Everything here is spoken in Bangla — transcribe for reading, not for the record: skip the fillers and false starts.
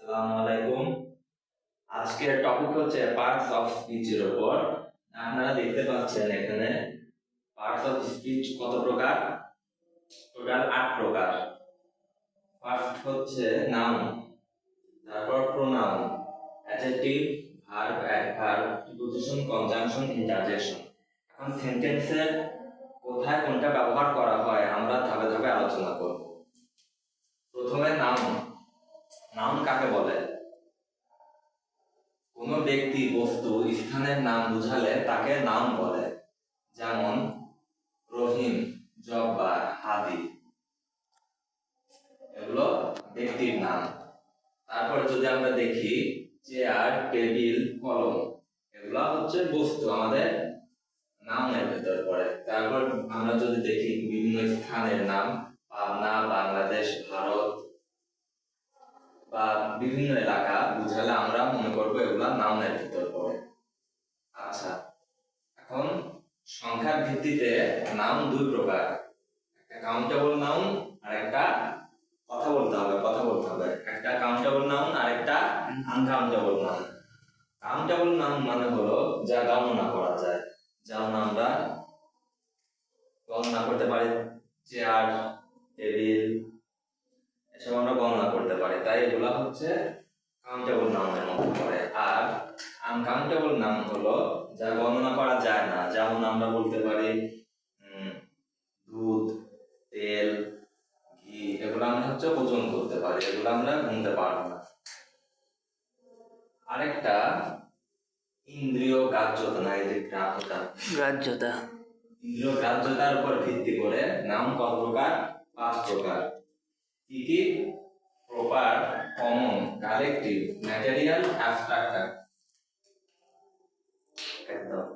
আসসালামু আলাইকুম। আজকের টপিক হচ্ছে পার্টস অফ স্পিচের উপর। আপনারা দেখতে পাচ্ছেন এখানে পার্টস অফ স্পিচ কত প্রকার? টোটাল 8 প্রকার। ফার্স্ট হচ্ছে নাউন, তারপর pronoun, adjective, verb, adverb, preposition, conjunction, interjection. এখন সেন্টেন্সের কোথায় কোনটা ব্যবহার করা হয় আমরা ধাপে ধাপে আলোচনা করব। প্রথমে নাউন। নাউন কাকে বলে? কোনো ব্যক্তি, বস্তু, স্থানের নাম বুঝালে তাকে নাউন বলে। যেমন রহিম, জব্বার, হাদি, এগুলো ব্যক্তির নাম। তারপর যদি আমরা দেখি চেয়ার, টেবিল, কলম, এগুলো হচ্ছে বস্তু, আমাদের নাউনের ভেতর পড়ে। তারপর আমরা যদি দেখি বিভিন্ন স্থানের নাম, পাবনা, বাংলাদেশ, ভারত বা বিভিন্ন এলাকা বুঝালে আমরা মনে করবো এগুলা নাউনের ভিতর পড়ে। আচ্ছা, এখন সংখ্যার ভিত্তিতে নাউন দুই প্রকার, একটা কাউন্টেবল নাউন আর একটা কথা বলতে হবে একটা কাউন্টেবল নাউন আর একটা আনকাউন্টেবল নাউন। কাউন্টেবল নাউন মানে হলো যা গণনা করা যায়, যেমন আমরা গণনা করতে পারি চেয়ার, টেবিল, এসব আমরা গণনা করতে পারি, তাই এগুলা হচ্ছে কাউন্টেবল নাউনের মধ্যে পড়ে। আর আনকাউন্টেবল নাউন হলো যা গণনা করা যায় না, যেমন আমরা বলতে পারি দুধ, তেল, ঘি, এগুলো আমরা হচ্ছে ওজন করতে পারি, এগুলো আমরা গুনতে পারবো না। আরেকটা ইন্দ্রিয় গ্রাহ্যতা, না এই যে গ্রাহ্যতা, ইন্দ্রিয় গ্রাহ্যতার উপর ভিত্তি করে নাউন কত প্রকার? 5 প্রকার। কি কি? Proper, common, collective, material, abstract. একদম